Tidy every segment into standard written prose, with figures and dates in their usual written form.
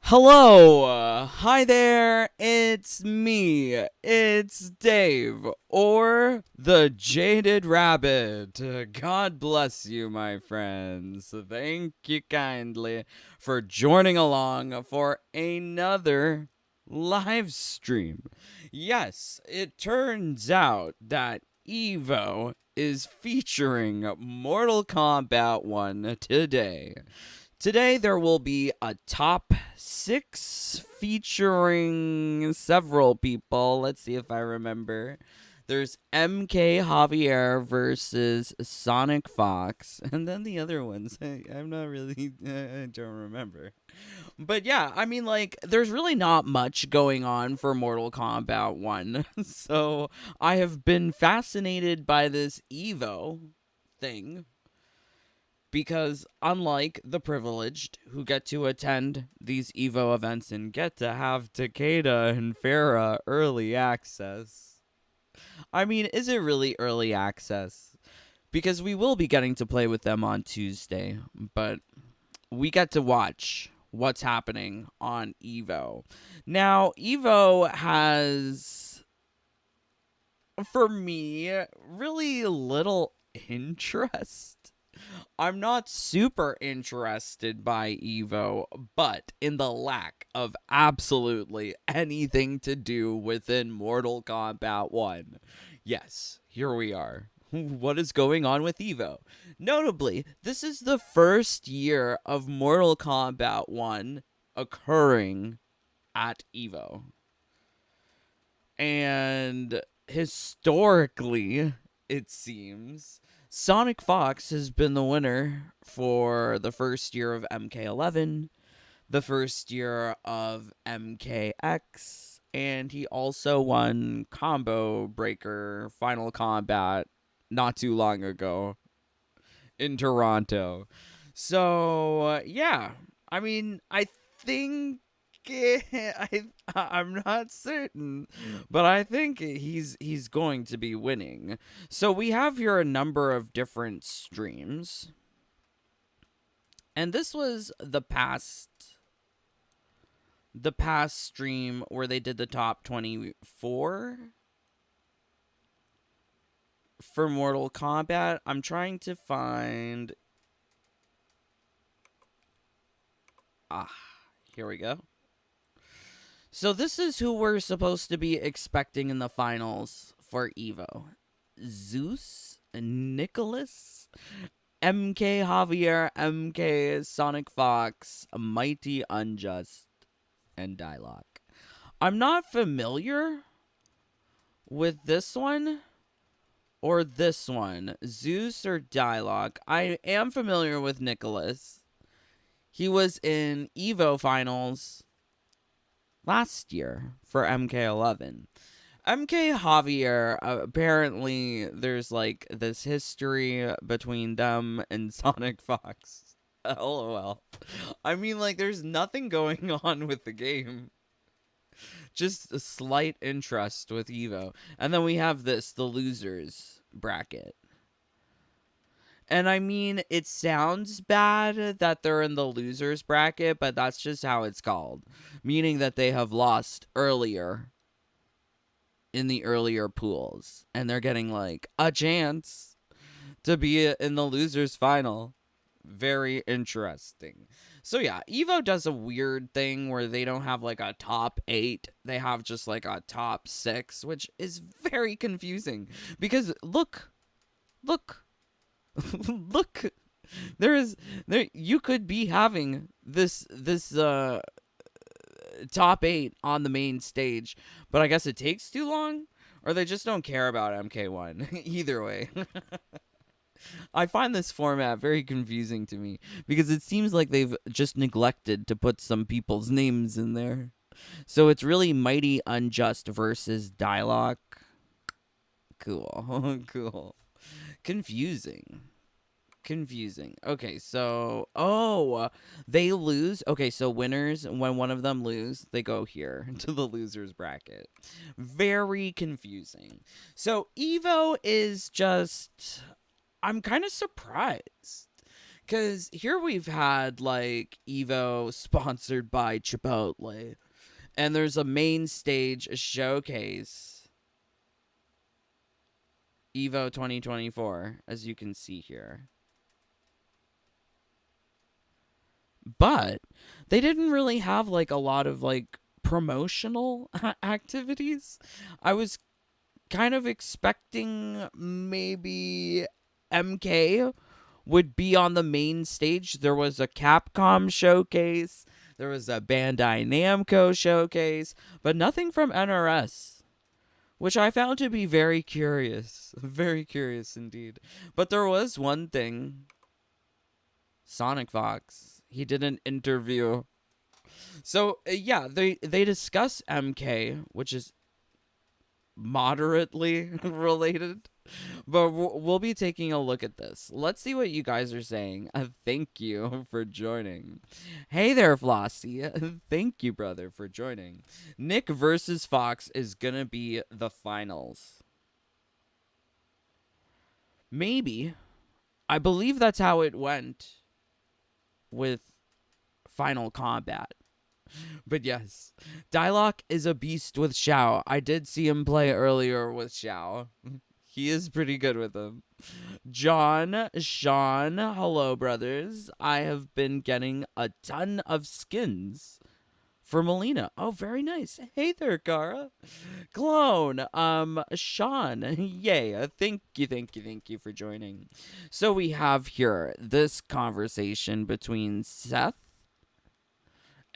Hello, hi there, it's me, it's Dave, or the Jaded Rabbit. God bless you, my friends. Thank you kindly for joining along for another live stream. Yes, it turns out that EVO is featuring Mortal Kombat 1 today. Today there will be a top 6 featuring several people. Let's see if I remember. There's MK Javier versus Sonic Fox, and then the other ones. I'm not really. I don't remember. But yeah, I mean, like, there's really not much going on for Mortal Kombat 1. So I have been fascinated by this EVO thing because unlike the privileged who get to attend these EVO events and get to have Takeda and Farah early access, I mean, is it really early access? Because we will be getting to play with them on Tuesday, but we get to watch what's happening on EVO. Now, EVO has, for me, really little interest. I'm not super interested by EVO, but in the lack of absolutely anything to do within Mortal Kombat 1. Yes, here we are. What is going on with EVO? Notably, this is the first year of Mortal Kombat 1 occurring at EVO. And historically, it seems, Sonic Fox has been the winner for the first year of MK11, the first year of MKX, and he also won Combo Breaker Final Combat not too long ago in Toronto. So, yeah. I mean, I think I'm not certain, but I think he's going to be winning. So we have here a number of different streams, and this was the past stream where they did the top 24 for Mortal Kombat. I'm trying to find. Ah, here we go. So this is who we're supposed to be expecting in the finals for EVO. Zeus, Nicholas, MK Javier, MK Sonic Fox, Mighty Unjust, and Dialogue. I'm not familiar with this one or this one, Zeus or Dialogue. I am familiar with Nicholas. He was in EVO finals last year for MK11. MK Javier, apparently there's like this history between them and Sonic Fox. LOL. I mean, like, there's nothing going on with the game. Just a slight interest with EVO. And then we have the losers bracket. And I mean, it sounds bad that they're in the losers bracket, but that's just how it's called. Meaning that they have lost earlier in the earlier pools. And they're getting like a chance to be in the losers final. Very interesting. So yeah, EVO does a weird thing where they don't have like a top 8. They have just like a top 6, which is very confusing. Because look. Look, there you could be having this top 8 on the main stage, but I guess it takes too long, or they just don't care about MK1. Either way. I find this format very confusing to me because it seems like they've just neglected to put some people's names in there. So it's really Mighty Unjust versus Dialogue. Cool. Cool. Confusing. Okay, so they lose. Okay, so winners, when one of them lose, they go here to the losers bracket. Very confusing. So EVO is just, I'm kind of surprised Because here we've had, like, EVO sponsored by Chipotle. And there's a main stage showcase. EVO 2024, as you can see here. But they didn't really have, like, a lot of, like, promotional activities. I was kind of expecting maybe MK would be on the main stage. There was a Capcom showcase. There was a Bandai Namco showcase. But nothing from NRS, which I found to be very curious. Very curious indeed. But there was one thing. Sonic Fox. He did an interview. So, yeah, they discuss MK, which is moderately related. But we'll be taking a look at this. Let's see what you guys are saying. Thank you for joining. Hey there, Flossie. Thank you, brother, for joining. Nick versus Fox is going to be the finals. Maybe. I believe that's how it went with Final Combat. But yes, Dialogue is a beast with Xiao. I did see him play earlier with Xiao. He is pretty good with him. John, Sean, hello, brothers. I have been getting a ton of skins for Melina. Oh, very nice. Hey there, Kara. Clone, Sean, yay. Thank you for joining. So we have here this conversation between Seth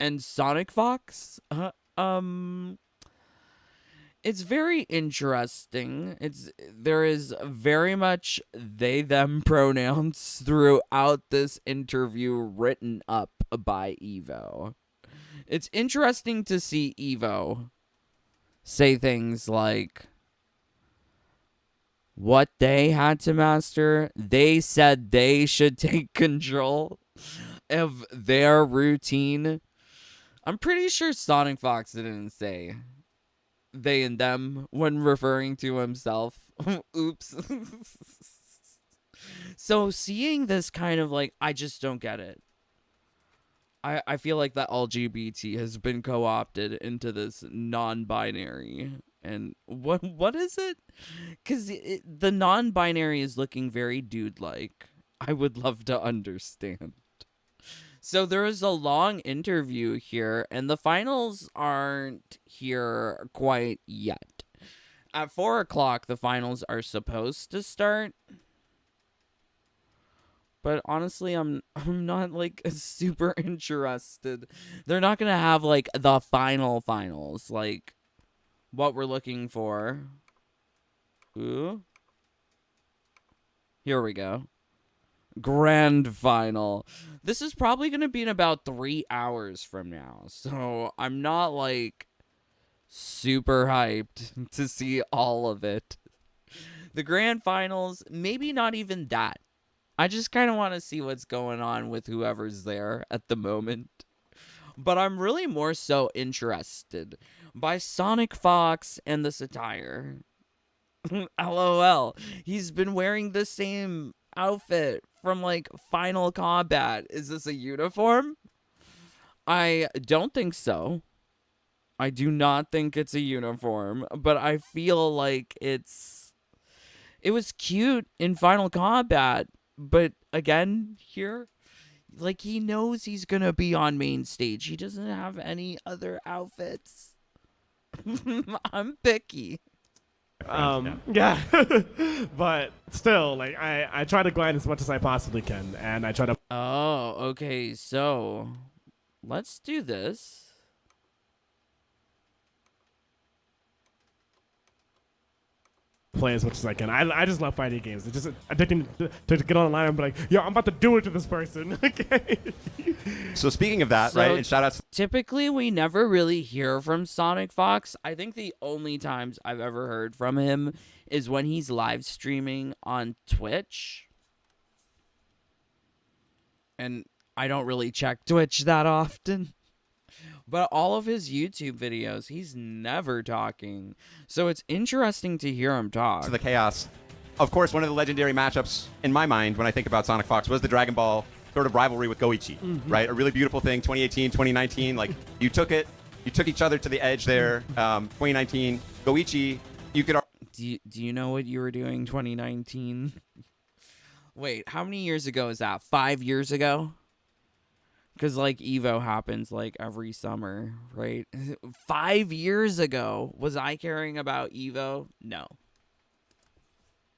and Sonic Fox. It's very interesting. There is very much they them pronouns throughout this interview written up by EVO. It's interesting to see EVO say things like what they had to master. They said they should take control of their routine. I'm pretty sure Sonic Fox didn't say they and them when referring to himself. Oops. So seeing this kind of like, I just don't get it. I feel like that LGBT has been co-opted into this non-binary. And what is it? Because the non-binary is looking very dude-like. I would love to understand. So there is a long interview here, and the finals aren't here quite yet. At 4 o'clock, the finals are supposed to start. But honestly, I'm not, like, super interested. They're not going to have, like, the finals, like, what we're looking for. Ooh. Here we go. Grand final. This is probably going to be in about 3 hours from now. So I'm not, like, super hyped to see all of it. The grand finals, maybe not even that. I just kind of want to see what's going on with whoever's there at the moment. But I'm really more so interested by Sonic Fox and the satire. LOL. He's been wearing the same outfit from, like, Final Combat. Is this a uniform? I don't think so. I do not think it's a uniform, but I feel like it was cute in Final Combat. But again, here, like, he knows he's gonna be on main stage. He doesn't have any other outfits. I'm picky. Yeah. But still, like, I try to grind as much as I possibly can, and I try to... Oh, okay, so let's do this. play as much as I can. I just love fighting games. It's just addicting to get online and be like, yo, I'm about to do it to this person. Okay. So speaking of that, right, and shout outs. Typically, we never really hear from Sonic Fox. I think the only times I've ever heard from him is when he's live streaming on Twitch. And I don't really check Twitch that often. But all of his YouTube videos, he's never talking. So it's interesting to hear him talk. To the chaos. Of course, one of the legendary matchups in my mind when I think about Sonic Fox was the Dragon Ball sort of rivalry with Goichi, right? A really beautiful thing. 2018, 2019, like you took each other to the edge there. 2019, Goichi, you could. Do you know what you were doing 2019? Wait, how many years ago is that? 5 years ago? Because, like, EVO happens, like, every summer, right? 5 years ago, was I caring about EVO? No.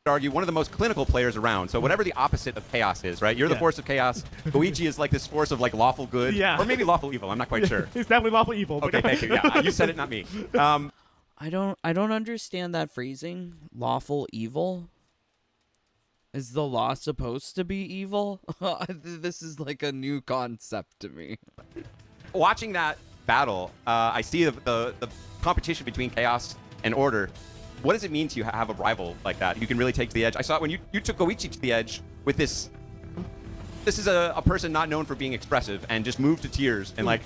Argue one of the most clinical players around. So whatever the opposite of chaos is, right? You're the force of chaos. Goichi is like this force of, like, lawful good. Yeah. Or maybe lawful evil. I'm not quite sure. He's definitely lawful evil. Okay, thank you. Yeah, you said it, not me. I don't understand that phrasing. Lawful evil? Is the law supposed to be evil? This is like a new concept to me. Watching that battle, I see the competition between chaos and order. What does it mean to you have a rival like that? You can really take to the edge. I saw it when you took Goichi to the edge with this. This is a person not known for being expressive and just moved to tears and like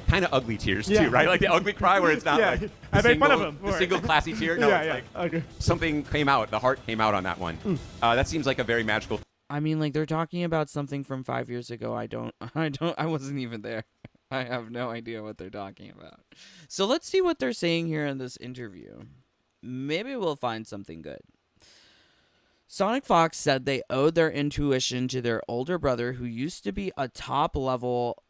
kind of ugly tears too, right? Like the ugly cry where it's not like I made fun of him. The single classy tear. No, it's like something came out. The heart came out on that one. That seems like a very magical. I mean, like they're talking about something from 5 years ago. I wasn't even there. I have no idea what they're talking about. So let's see what they're saying here in this interview. Maybe we'll find something good. Sonic Fox said they owed their intuition to their older brother who used to be a top level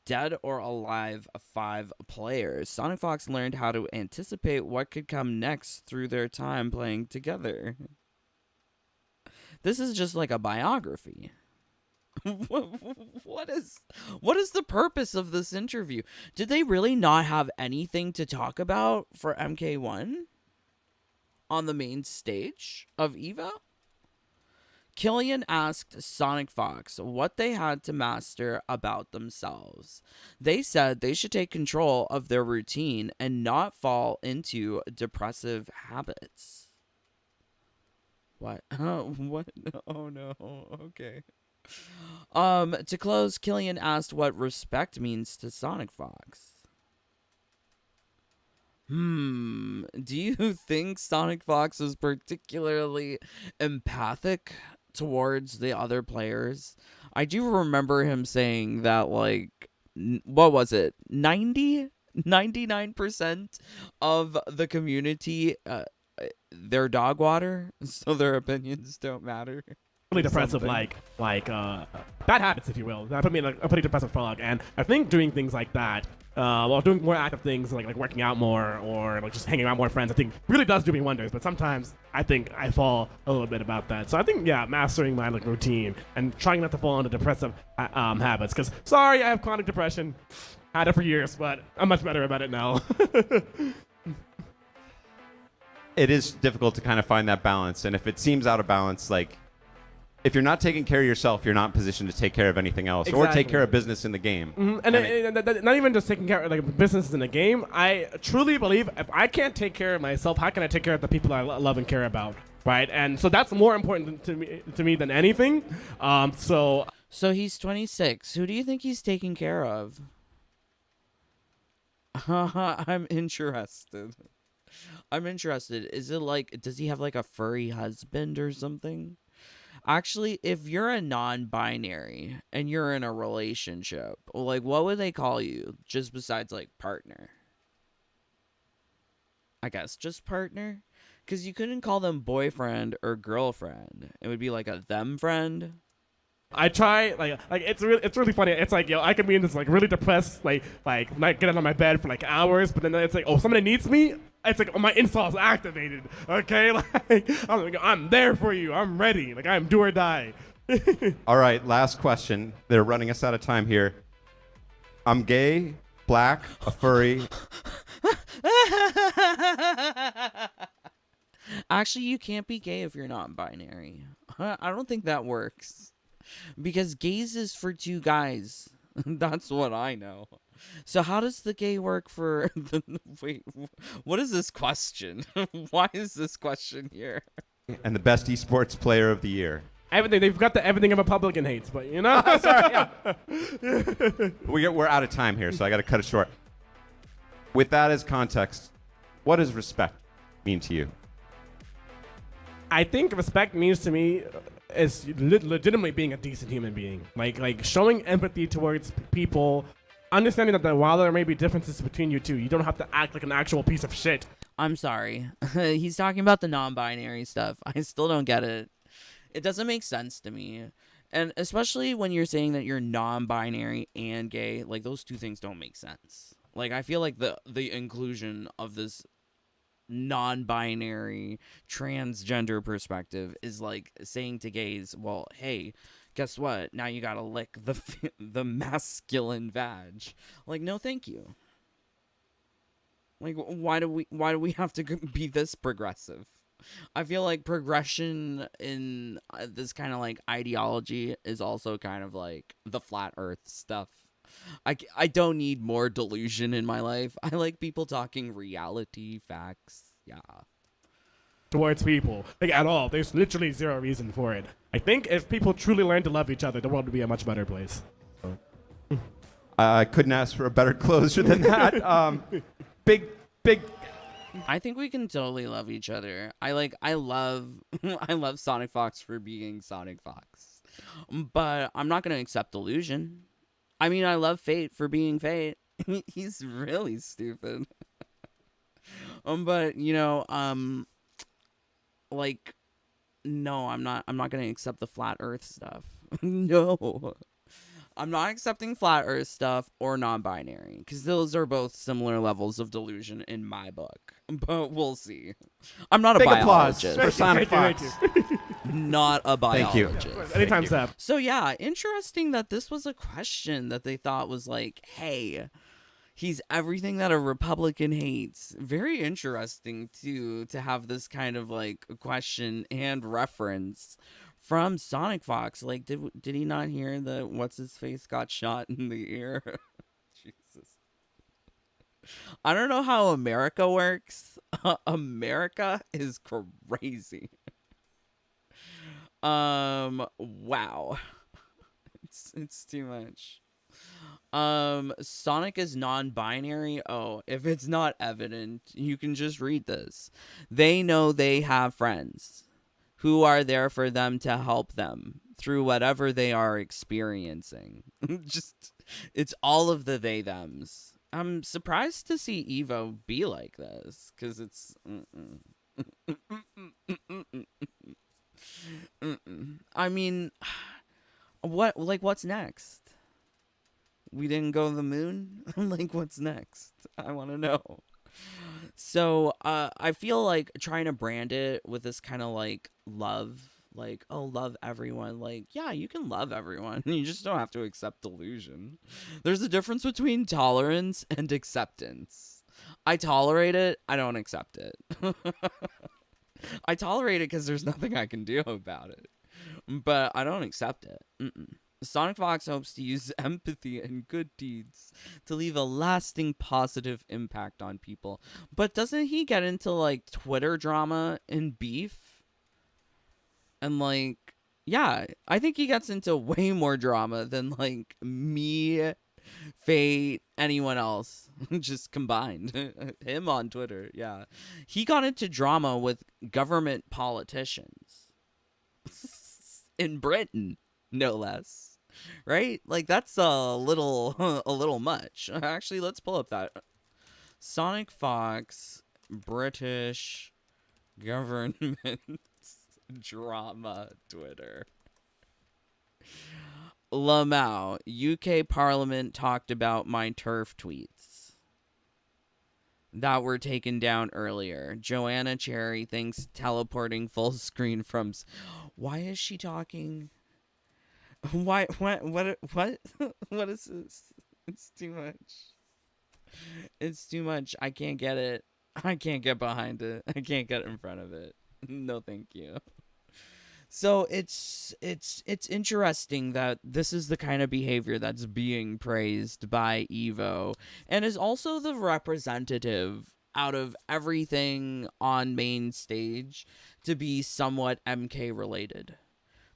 dead or alive 5 players. Sonic Fox learned how to anticipate what could come next through their time playing together. This is just like a biography. What is the purpose of this interview? Did they really not have anything to talk about for MK1 on the main stage of EVO? Killian asked Sonic Fox what they had to master about themselves. They said they should take control of their routine and not fall into depressive habits. What? Oh, what? Oh no. Okay. To close, Killian asked what respect means to Sonic Fox. Do you think Sonic Fox is particularly empathic towards the other players? I do remember him saying that, like, what was it? 99% of the community, they're dog water, so their opinions don't matter. Really depressive, like bad habits, if you will. That put me in a pretty depressive fog, and I think doing things like that, while doing more active things like working out more or like just hanging out more friends, I think really does do me wonders. But sometimes I think I fall a little bit about that. So I think mastering my routine and trying not to fall into depressive habits. Because sorry, I have chronic depression, had it for years, but I'm much better about it now. It is difficult to kind of find that balance, and if it seems out of balance, like. If you're not taking care of yourself, you're not in position to take care of anything else or take care of business in the game. And not even just taking care of business in the game. I truly believe if I can't take care of myself, how can I take care of the people I love and care about, right? And so that's more important to me than anything. So he's 26. Who do you think he's taking care of? I'm interested. Is it like, does he have like a furry husband or something? Actually, if you're a non-binary and you're in a relationship, like, what would they call you just besides, like, partner? I guess just partner? Because you couldn't call them boyfriend or girlfriend. It would be like a them friend. I try, like it's really funny. It's like, I could be in this, like, really depressed, like not getting on my bed for, like, hours, but then it's like, oh, somebody needs me? It's like, oh, my install's activated, okay? Like, I'm there for you. I'm ready. Like, I'm do or die. All right, last question. They're running us out of time here. I'm gay, black, a furry. Actually, you can't be gay if you're not binary. I don't think that works. Because gays is for 2 guys. That's what I know. So how does the gay work for the... Wait, what is this question? Why is this question here? And the best esports player of the year. Everything. They've got everything a Republican hates, but, you know? Sorry, we're out of time here, so I got to cut it short. With that as context, what does respect mean to you? I think respect means to me is legitimately being a decent human being. Like showing empathy towards people, understanding that while there may be differences between you two, you don't have to act like an actual piece of shit. I'm sorry. He's talking about the non-binary stuff. I still don't get it. It doesn't make sense to me. And especially when you're saying that you're non-binary and gay, like those two things don't make sense. Like I feel like the inclusion of this non-binary transgender perspective is like saying to gays, well, hey, guess what? Now you got to lick the masculine vag. Like no, thank you. Like why do we have to be this progressive? I feel like progression in this kind of like ideology is also kind of like the flat earth stuff. I don't need more delusion in my life. I like people talking reality, facts. Yeah. Towards people, like at all. There's literally zero reason for it. I think if people truly learn to love each other, the world would be a much better place. I couldn't ask for a better closer than that. Big. I think we can totally love each other. I love I love Sonic Fox for being Sonic Fox. But I'm not going to accept delusion. I mean, I love Fate for being Fate. He's really stupid. But, you know, like no, I'm not going to accept the flat earth stuff. No. I'm not accepting flat earth stuff or non-binary because those are both similar levels of delusion in my book. But we'll see. I'm not a Big applause biologist. for Sonic Fox. Not a Thank you. biologist. Anytime, Seth. So yeah, interesting that this was a question that they thought was like, hey, he's everything that a Republican hates. Very interesting to have this kind of like question and reference from Sonic Fox. Like, did he not hear that what's his face got shot in the ear? Jesus. I don't know how America works. America is crazy. Wow. It's too much. Sonic is non-binary. Oh, if it's not evident, you can just read this. They know they have friends who are there for them to help them through whatever they are experiencing. It's all of the they thems. I'm surprised to see EVO be like this, because it's I mean, what's next? We didn't go to the moon? Like, what's next? I want to know. So, I feel like trying to brand it with this kind of like love, like, oh, love everyone. Like, yeah, you can love everyone. You just don't have to accept delusion. There's a difference between tolerance and acceptance. I tolerate it. I don't accept it. I tolerate it because there's nothing I can do about it. But I don't accept it. Sonic Fox hopes to use empathy and good deeds to leave a lasting positive impact on people. But doesn't he get into, like, Twitter drama and beef? And, like, yeah, I think he gets into way more drama than, like, me, Fate, anyone else, just combined. Him on Twitter, yeah. He got into drama with government politicians. In Britain, no less. Right? Like, that's a little much. Actually, let's pull up that Sonic Fox British government drama Twitter. Lamau, UK Parliament talked about my turf tweets that were taken down earlier. Joanna Cherry thinks teleporting full screen from... Why is she talking... Why? What? What is this? It's too much. It's too much. I can't get it. I can't get behind it. I can't get in front of it. No, thank you. So it's interesting that this is the kind of behavior that's being praised by EVO and is also the representative out of everything on main stage to be somewhat MK related.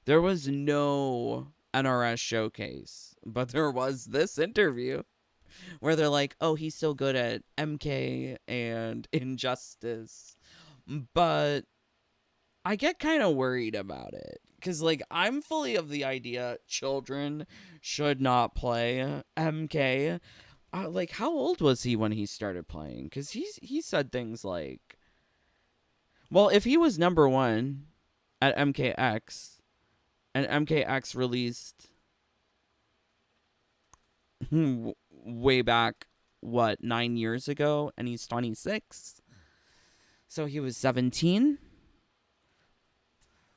There was no NRS showcase, but there was this interview where they're like, oh, he's so good at MK and Injustice. But I get kind of worried about it Because, like, I'm fully of the idea children should not play MK. Like, how old was he when he started playing? Because he said things like, well, if he was number one at MKX, and MKX released way back, what, 9 years ago, and he's 26? So he was 17?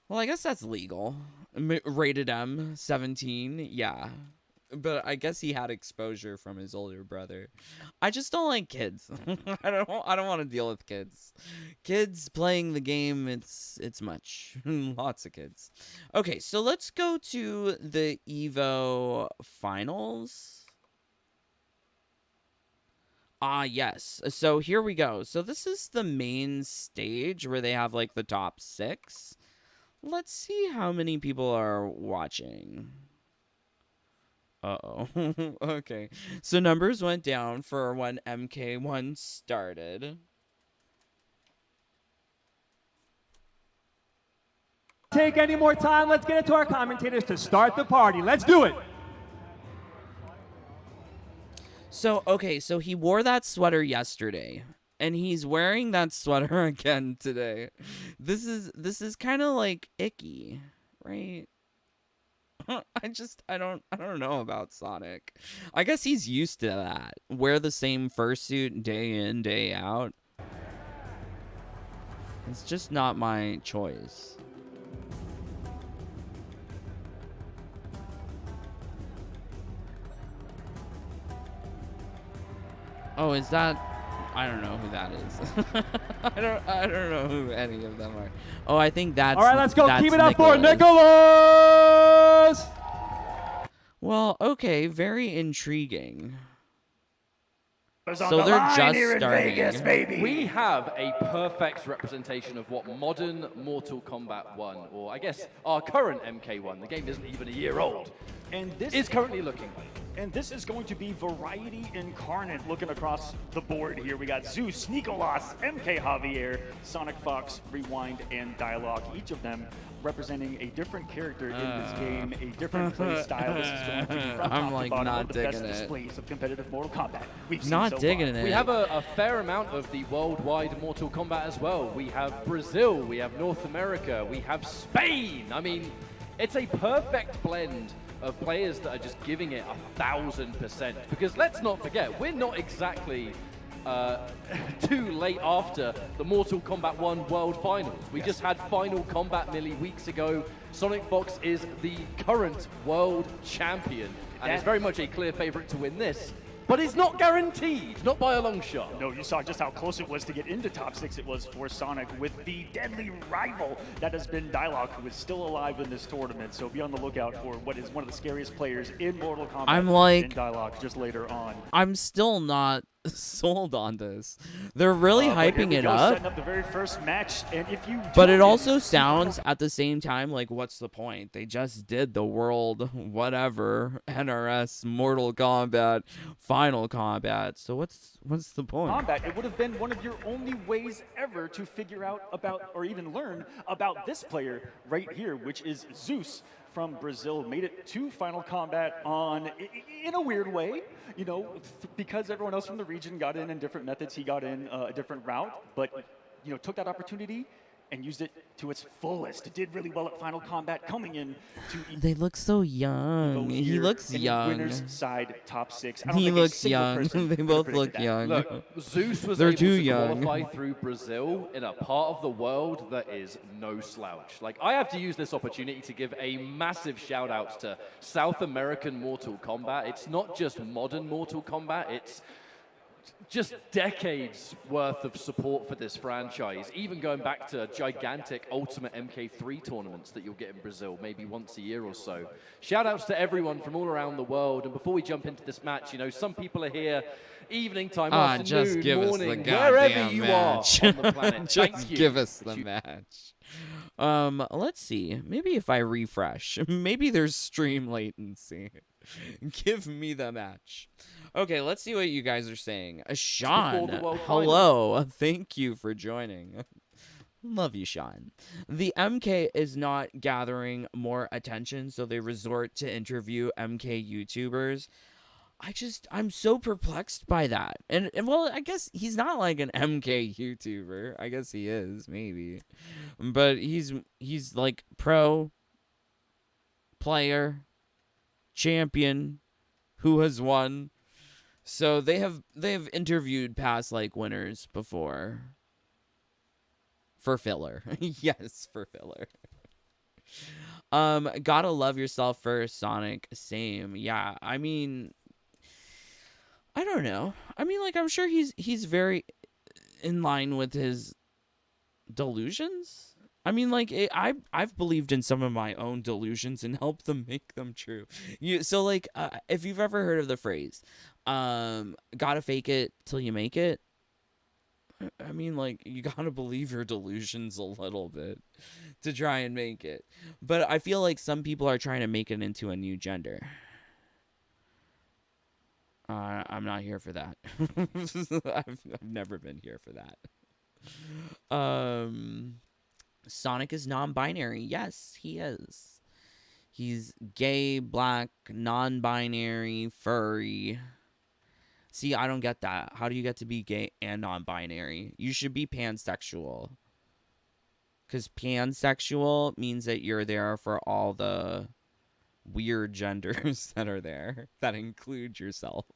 Well, I guess that's legal. Rated M, 17, yeah. But I guess he had exposure from his older brother. I just don't like kids. I don't want to deal with kids. Kids playing the game, it's much. Lots of kids. Okay, so let's go to the EVO Finals. Yes. So here we go. So this is the main stage where they have like the top 6. Let's see how many people are watching. Uh-oh. Okay. So numbers went down for when MK1 started. Take any more time. Let's get into our commentators to start the party. Let's do it. So, okay, so he wore that sweater yesterday, and he's wearing that sweater again today. This is kind of like icky, right? I don't know about Sonic. I guess he's used to that. Wear the same fursuit day in, day out. It's just not my choice. Oh, is that? I don't know who that is. I don't know who any of them are. Oh, I think that's. All right, let's go. That's Keep it up Nicholas. for Nicholas. Well, okay, very intriguing. So So they're just Vegas, starting. baby. We have a perfect representation of what modern Mortal Kombat 1, or I guess our current MK1, the game isn't even a year old, And this is currently looking like. And this is going to be variety incarnate. Looking across the board here, we got Zeus, Nicolas, MK Javier, Sonic Fox, Rewind, and Dialogue. Each of them representing a different character in this game, a different play style. This is going to be from I'm top like to bottom not one of the best digging it. displays of competitive Mortal Kombat we've seen Not so digging far. it. We have a fair amount of the worldwide Mortal Kombat as well. We have Brazil, we have North America, we have Spain. I mean, it's a perfect blend of players that are just giving it 1,000%. Because let's not forget, we're not exactly too late after the Mortal Kombat 1 World Finals. We just had Final Combat merely weeks ago. Sonic Fox is the current world champion and is very much a clear favorite to win this. But it's not guaranteed, not by a long shot. No, you saw just how close it was to get into top 6 it was for Sonic with the deadly rival that has been Dialogue, who is still alive in this tournament. So be on the lookout for what is one of the scariest players in Mortal Kombat. I'm like- in Dialogue just later on. I'm still not sold on this. They're really But here hyping we it go, up. setting up the very first match, and if you But tune it in also to sounds at the same time like, what's the point? They just did the world whatever NRS Mortal Kombat Final Combat. So what's the point? Combat, it would have been one of your only ways ever to figure out about or even learn about this player right here, which is Zeus from Brazil. Made it to Final Combat in a weird way, you know, because everyone else from the region got in different methods. He got in a different route, but you know, took that opportunity and used it to its fullest. Did really well at Final Combat, coming in to They look so young. EVO He here looks in young. Winners side top 6. I don't He think a looks single young. person They could have both predicted look that. young. Look, Zeus was They're able too to young. qualify through Brazil in a part of the world that is no slouch. Like, I have to use this opportunity to give a massive shout out to South American Mortal Kombat. It's not just modern Mortal Kombat, it's just decades worth of support for this franchise, even going back to gigantic Ultimate MK3 tournaments that you'll get in Brazil maybe once a year or so. Shout outs to everyone from all around the world. And before we jump into this match, you know, some people are here evening time, afternoon, just give us the morning, goddamn wherever you match. are on the planet. Just Thank you. give us the match. Let's see. Maybe if I refresh, maybe there's stream latency. Give me the match. Okay, let's see what you guys are saying. Sean, the World hello. Thank you for joining. Love you, Sean. The MK is not gathering more attention, so they resort to interview MK YouTubers. I'm so perplexed by that. And well, I guess he's not like an MK YouTuber. I guess he is, maybe. But he's like pro player, champion, who has won. So they've interviewed past like winners before. For filler. Yes, for filler. Gotta love yourself first, Sonic. Same. Yeah, I mean, I don't know. I mean, like, I'm sure he's very in line with his delusions. I mean, like, I've believed in some of my own delusions and helped them make them true. So like, if you've ever heard of the phrase, gotta fake it till you make it. I mean, like, you gotta believe your delusions a little bit to try and make it. But I feel like some people are trying to make it into a new gender. I'm not here for that. I've never been here for that. Sonic is non-binary. Yes, he is. He's gay, black, non-binary, furry. See, I don't get that. How do you get to be gay and non-binary? You should be pansexual. Because pansexual means that you're there for all the weird genders that are there, that include yourself.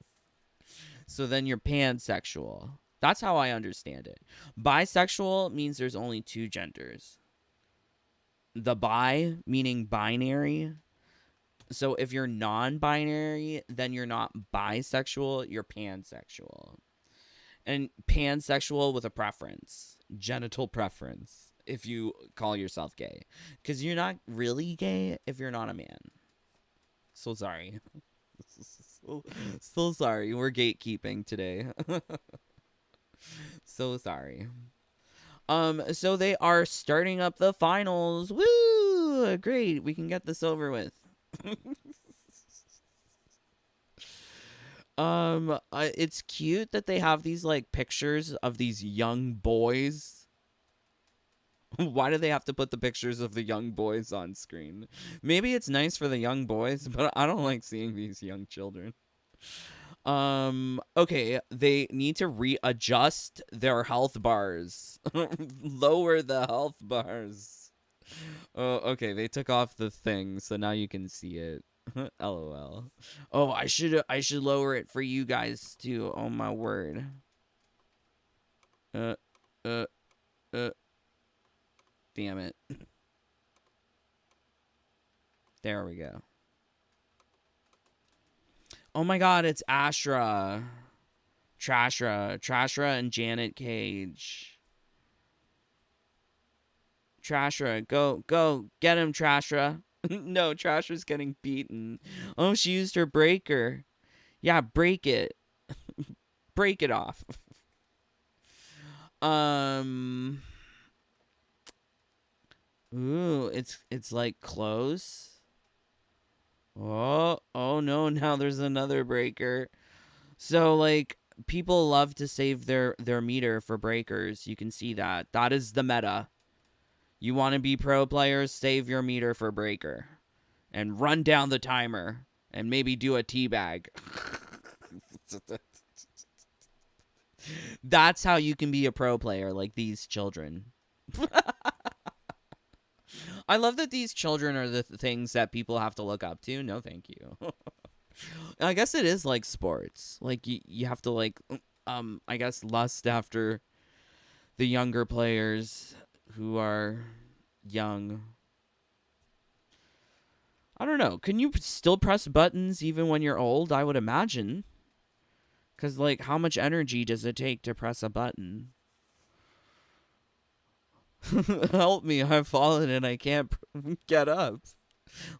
So then you're pansexual. That's how I understand it. Bisexual means there's only two genders. The bi, meaning binary. So if you're non-binary, then you're not bisexual, you're pansexual. And pansexual with a preference, genital preference, if you call yourself gay. Because you're not really gay if you're not a man. So sorry. So sorry, we're gatekeeping today. So sorry. So they are starting up the finals. Woo! Great, we can get this over with. It's cute that they have these like pictures of these young boys. Why do they have to put the pictures of the young boys on screen? Maybe it's nice for the young boys, but I don't like seeing these young children. Okay, they need to readjust their health bars. Lower the health bars. Oh, okay, they took off the thing, so now you can see it. LOL. Oh, I should lower it for you guys too. Oh my word. Damn it. There we go. Oh my god, it's Ashra. Trashra and Janet Cage. Trashra, go, get him, Trashra. No, Trashra's getting beaten. Oh, she used her breaker. Yeah, break it. Break it off. Ooh, it's like close. Oh no, now there's another breaker. So like people love to save their meter for breakers. You can see that. That is the meta. You want to be pro players, save your meter for breaker. And run down the timer. And maybe do a teabag. That's how you can be a pro player, like these children. I love that these children are the things that people have to look up to. No, thank you. I guess it is like sports. Like, you have to, like, I guess lust after the younger players who are young. I don't know. Can you still press buttons even when you're old? I would imagine. Because, like, how much energy does it take to press a button? Help me, I've fallen and I can't get up.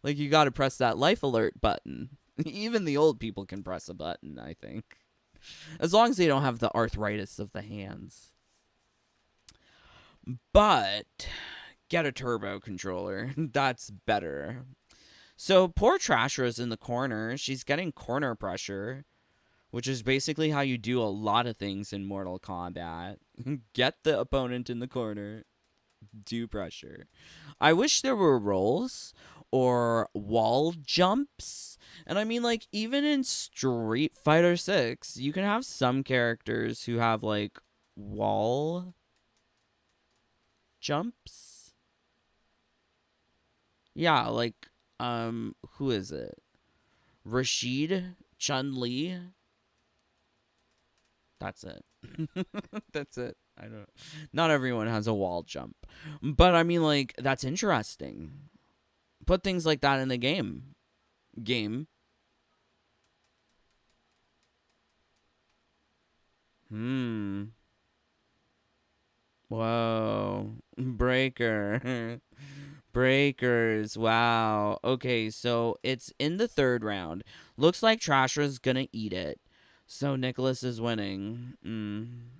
Like, you gotta press that life alert button. Even the old people can press a button, I think. As long as they don't have the arthritis of the hands. But get a turbo controller. That's better. So poor Trashra's in the corner. She's getting corner pressure, which is basically how you do a lot of things in Mortal Kombat. Get the opponent in the corner. do pressure. I wish there were rolls or wall jumps. And I mean, like, even in Street Fighter 6, you can have some characters who have, like, wall jumps. Yeah, like, who is it? Rashid? Chun-Li? That's it. That's it. I don't. Not everyone has a wall jump, but I mean, like, that's interesting. Put things like that in the game. Whoa. Breaker. Breakers. Wow. Okay, so it's in the third round. Looks like Trashra's gonna eat it. So Nicholas is winning. I'm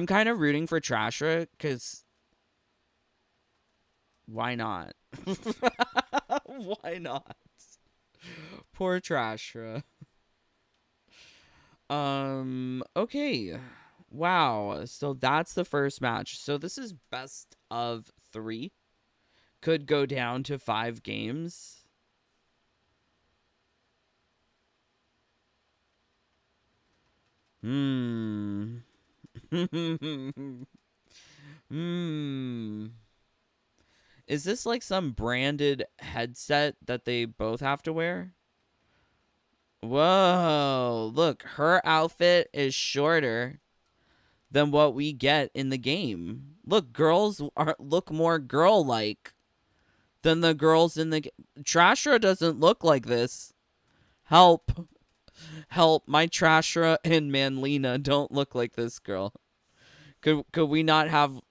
kind of rooting for Trashra because why not? Why not? Poor Trashra. Okay. Wow. So that's the first match. So this is best of 3. Could go down to 5 games. Hmm. Is this like some branded headset that they both have to wear? Whoa, look, her outfit is shorter than what we get in the game. Look, girls look more girl-like than the girls in the Trashra doesn't look like this. Help. Help, my Trashra and Manlina don't look like this girl. Could we not have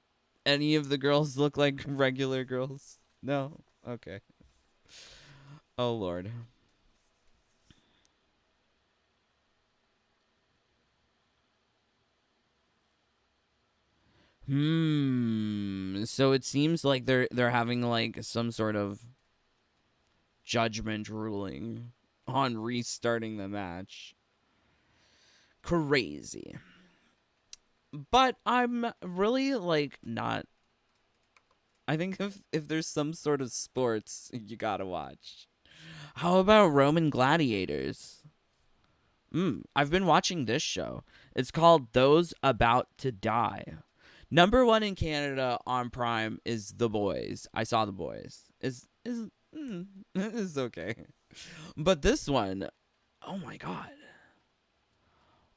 any of the girls look like regular girls? No? Okay. Oh, Lord. So it seems like they're having like some sort of judgment ruling on restarting the match. Crazy. But I'm really like not. I think if there's some sort of sports you gotta watch. How about Roman Gladiators? I've been watching this show. It's called Those About to Die. Number 1 in Canada on Prime is The Boys. I saw The Boys. It's okay. But this one, oh my god.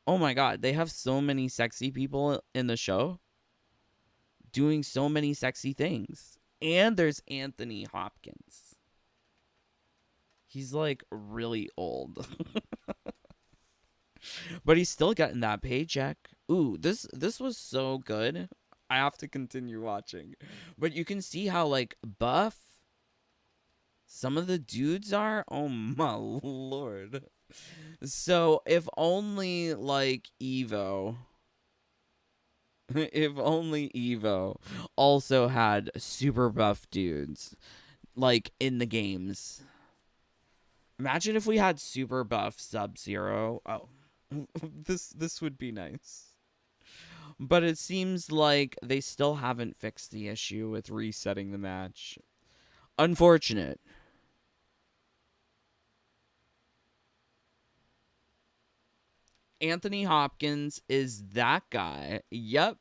Oh my god, they have so many sexy people in the show doing so many sexy things. And there's Anthony Hopkins. He's like really old. But he's still getting that paycheck. Ooh, this was so good. I have to continue watching. But you can see how like buff some of the dudes are. Oh my lord. So if only like EVO if only EVO also had super buff dudes like in the games. Imagine if we had super buff Sub-Zero. Oh. This would be nice. But it seems like they still haven't fixed the issue with resetting the match. Unfortunate. Anthony Hopkins is that guy. Yep.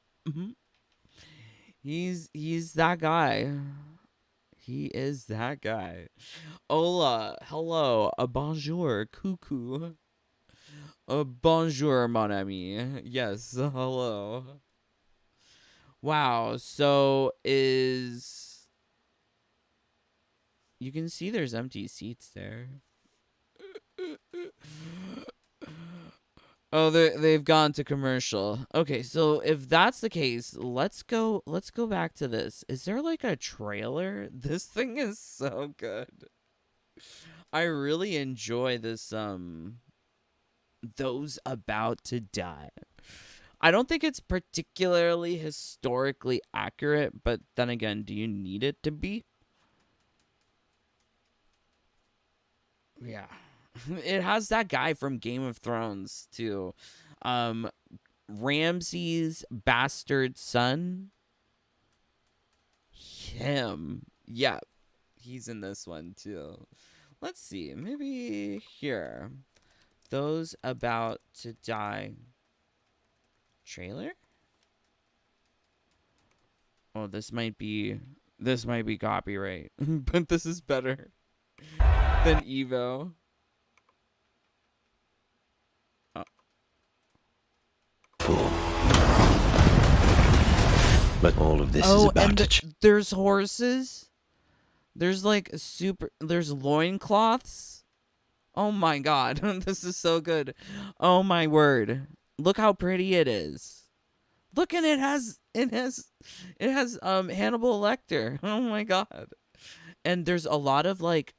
He's that guy. He is that guy. Hola, hello, bonjour, coucou. Bonjour, mon ami. Yes, hello. Wow, so is... You can see there's empty seats there. Oh, they've gone to commercial. Okay, so if that's the case, let's go back to this. Is there like a trailer? This thing is so good. I really enjoy this Those About to Die. I don't think it's particularly historically accurate, but then again, do you need it to be? Yeah. It has that guy from Game of Thrones too. Ramsay's bastard son. him. Yeah, he's in this one too. Let's see. Maybe here. Those about to die. Trailer? Oh, this might be copyright. But this is better than EVO. But all of this is about to There's horses. There's like there's loincloths. Oh my god, this is so good. Oh my word. Look how pretty it is. Look, and it has Hannibal Lecter. Oh my god. And there's a lot of like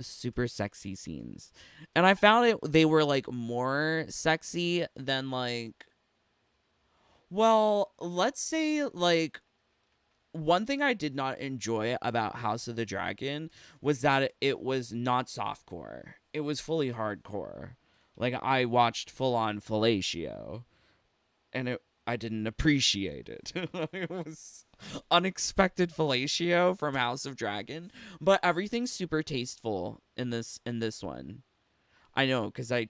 super sexy scenes. And I found they were like more sexy than like, well, let's say like, one thing I did not enjoy about House of the Dragon was that it was not softcore. It was fully hardcore. Like, I watched full-on fellatio, and I didn't appreciate it. It was unexpected fellatio from House of Dragon, but everything's super tasteful in this one. I know, because I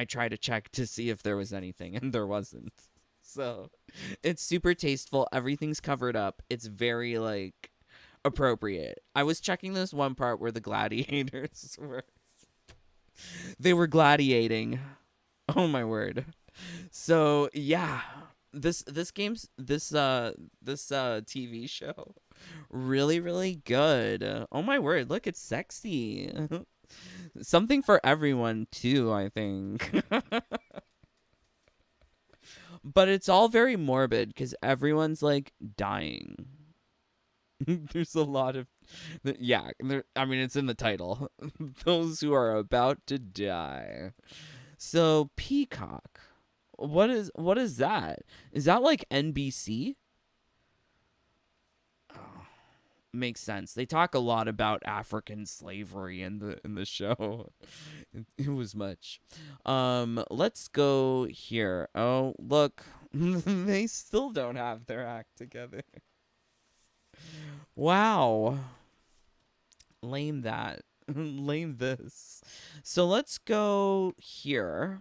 tried to check to see if there was anything, and there wasn't. So, it's super tasteful. Everything's covered up. It's very, like, appropriate. I was checking this one part where the gladiators were... They were gladiating. Oh, my word. So, yeah. This TV show, really, really good. Oh, my word. Look, it's sexy. Something for everyone, too, I think. But it's all very morbid because everyone's like dying. There's a lot of, yeah. I mean, it's in the title. Those who are about to die. So Peacock, what is that? Is that like NBC? Makes sense. They talk a lot about African slavery in the show. It was much. Let's go here. Oh, look. They still don't have their act together. Wow. Lame that. Lame this. So let's go here.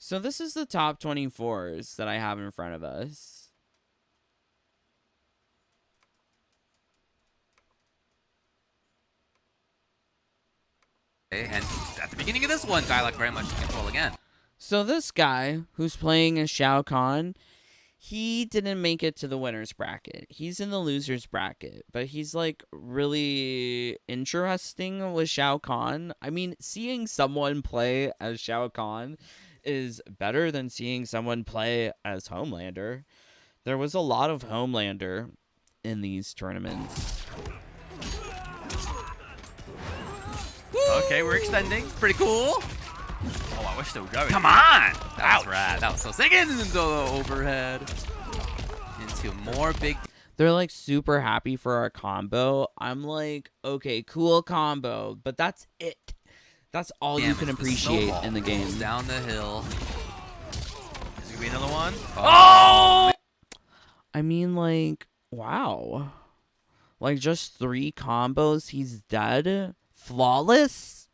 So this is the top 24s that I have in front of us. And at the beginning of this one, Dialogue very much in control again. So this guy who's playing as Shao Kahn, he didn't make it to the winner's bracket. He's in the loser's bracket, but he's like really interesting with Shao Kahn. I mean, seeing someone play as Shao Kahn is better than seeing someone play as Homelander. There was a lot of Homelander in these tournaments. Okay, we're extending. Pretty cool. Oh, we're still going. Come on! That was rad. That was so sick. Into the overhead. Into more big... They're like super happy for our combo. I'm like, okay, cool combo, but that's it. That's all you can appreciate in the game. Down the hill. Is it gonna be another one? Oh! I mean, like, wow. Like, just 3 combos, he's dead? Flawless?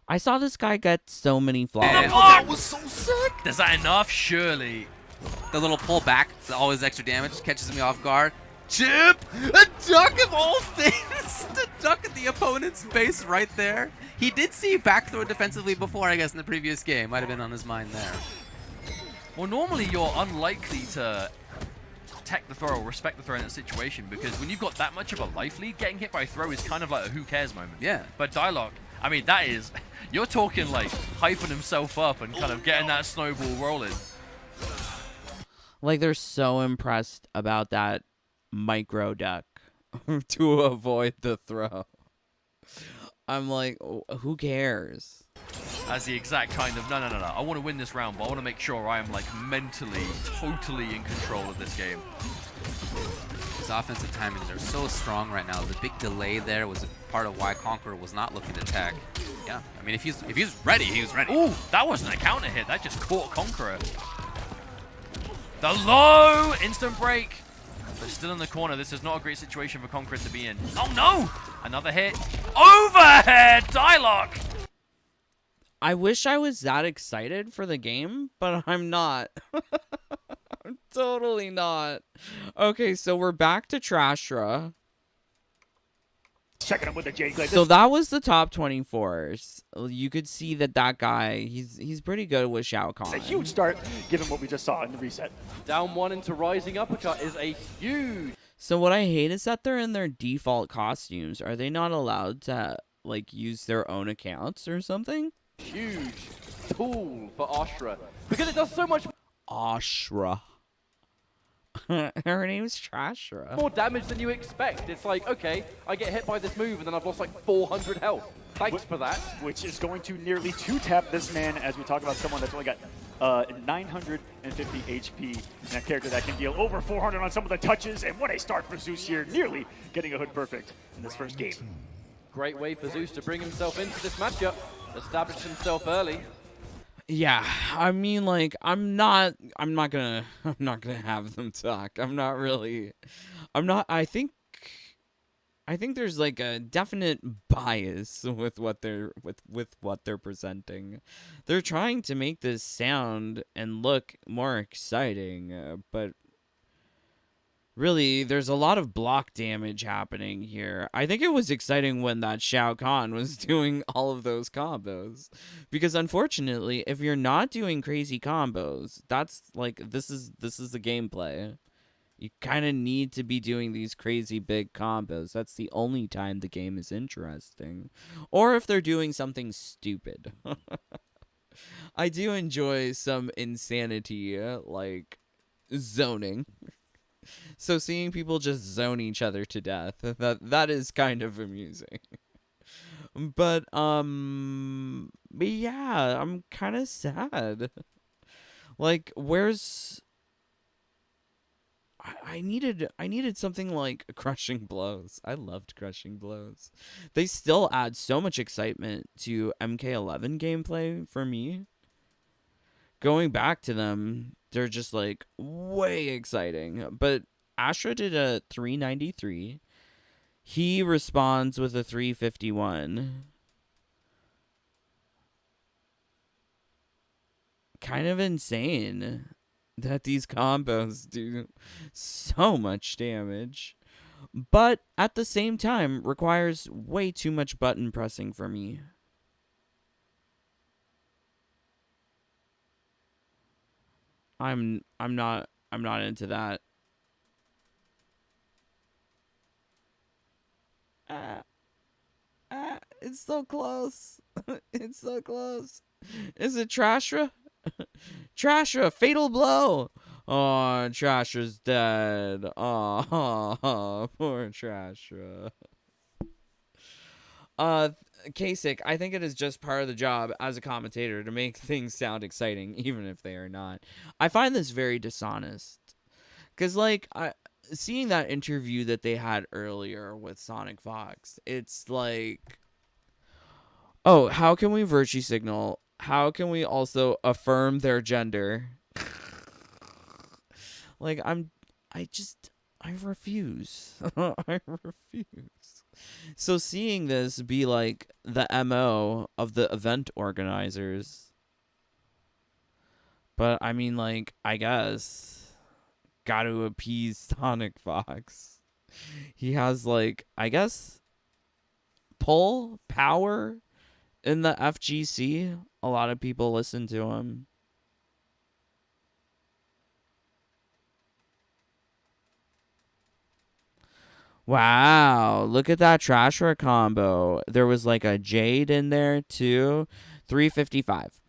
I saw this guy get so many flawless. Oh, that was so sick! Is that enough? Surely. The little pull back, always extra damage, catches me off guard. Chip! A duck of all things! To duck at the opponent's base right there. He did see back throw defensively before, I guess, in the previous game. Might have been on his mind there. Well, normally you're unlikely to tech the throw or respect the throw in that situation because when you've got that much of a life lead, getting hit by a throw is kind of like a who cares moment. Yeah. But Dialogue, I mean, that is, you're talking like hyping himself up and kind of getting that snowball rolling. Like, they're so impressed about that micro duck to avoid the throw. I'm like, who cares? As the exact kind of, no, I want to win this round, but I want to make sure I am like mentally, totally in control of this game. These offensive timings are so strong right now. The big delay there was part of why Conqueror was not looking to tech. Yeah, I mean, if he's ready, he was ready. Ooh, that wasn't a counter hit. That just caught Conqueror. The low instant break. But still in the corner. This is not a great situation for Conqueror to be in. Oh no! Another hit. Overhead Dialogue. I wish I was that excited for the game, but I'm not. I'm totally not. Okay, so we're back to Trashra. Checking him with the Jade Glaive. So that was the top 24s. You could see that guy, he's pretty good with Shao Kahn. It's a huge start, given what we just saw in the reset. Down one into Rising Uppercut is a huge. So what I hate is that they're in their default costumes. Are they not allowed to, like, use their own accounts or something? Huge tool for Ashra because it does so much Ashra. Her name's Trashra. more damage than you expect. It's like, okay, I get hit by this move and then I've lost like 400 health. Thanks for that. Which is going to nearly two-tap this man as we talk about someone that's only got 950 HP and a character that can deal over 400 on some of the touches. And what a start for Zeus here, nearly getting a hood perfect in this first game. Great way for Zeus to bring himself into this matchup. Establish himself early. Yeah, I mean, like, I'm not gonna have them talk. I think there's like a definite bias with what they're presenting. They're trying to make this sound and look more exciting, but really, there's a lot of block damage happening here. I think it was exciting when that Shao Kahn was doing all of those combos. Because unfortunately, if you're not doing crazy combos, that's like, this is the gameplay. You kind of need to be doing these crazy big combos. That's the only time the game is interesting. Or if they're doing something stupid. I do enjoy some insanity, like zoning. So seeing people just zone each other to death, that is kind of amusing. But yeah, I'm kind of sad. Like, where's I needed something like Crushing Blows. I loved Crushing Blows. They still add so much excitement to MK11 gameplay for me. Going back to them, they're just like way exciting. But Ashra did a 393. He responds with a 351. Kind of insane that these combos do so much damage. But at the same time, requires way too much button pressing for me. I'm not into that. It's so close. It's so close. Is it Trashra? Trashra, fatal blow. Oh, Trashra's dead. Oh, poor Trashra. Kasich, I think it is just part of the job as a commentator to make things sound exciting, even if they are not. I find this very dishonest. Because, like, seeing that interview that they had earlier with Sonic Fox, it's like, oh, how can we virtue signal? How can we also affirm their gender? Like, I refuse. I refuse. So seeing this be like the MO of the event organizers. But I mean, like, I guess got to appease Sonic Fox. He has, like, I guess, pull power in the FGC. A lot of people listen to him. Wow, look at that Trashra combo. There was like a Jade in there too. 355.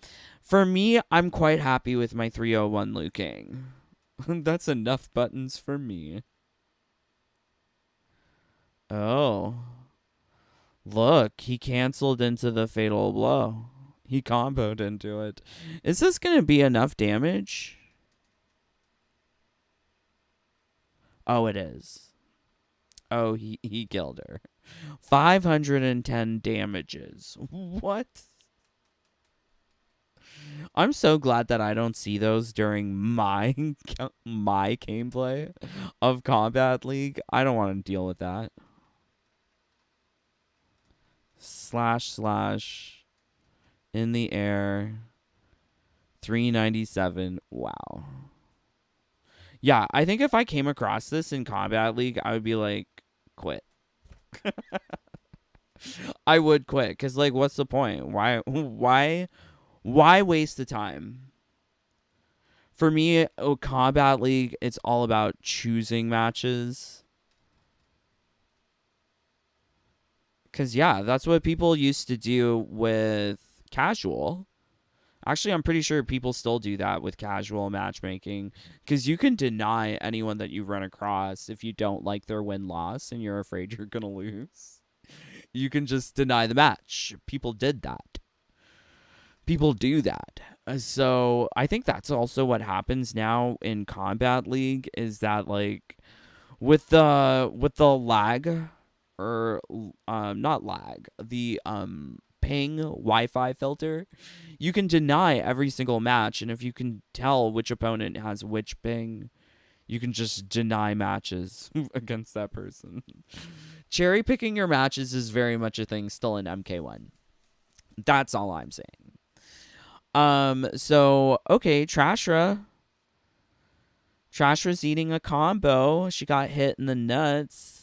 For me, I'm quite happy with my 301 Liu Kang. That's enough buttons for me. Oh. Look, he canceled into the fatal blow. He comboed into it. Is this going to be enough damage? Oh, it is. Oh, he killed her. 510 damages. What? I'm so glad that I don't see those during my gameplay of Combat League. I don't want to deal with that. Slash in the air. 397. Wow. Yeah, I think if I came across this in Combat League, I would be like, quit. I would quit, because, like, what's the point? Why waste the time? For me, Combat League, it's all about choosing matches. Because, yeah, that's what people used to do with casual. Actually, I'm pretty sure people still do that with casual matchmaking, because you can deny anyone that you run across if you don't like their win-loss and you're afraid you're going to lose. You can just deny the match. People did that. People do that. So I think that's also what happens now in Combat League, is that, like, with the lag, or not lag, the ping Wi-Fi filter, you can deny every single match, and if you can tell which opponent has which ping, you can just deny matches against that person. Cherry picking your matches is very much a thing still in MK1. That's all I'm saying. So okay, Trashra's eating a combo. She got hit in the nuts.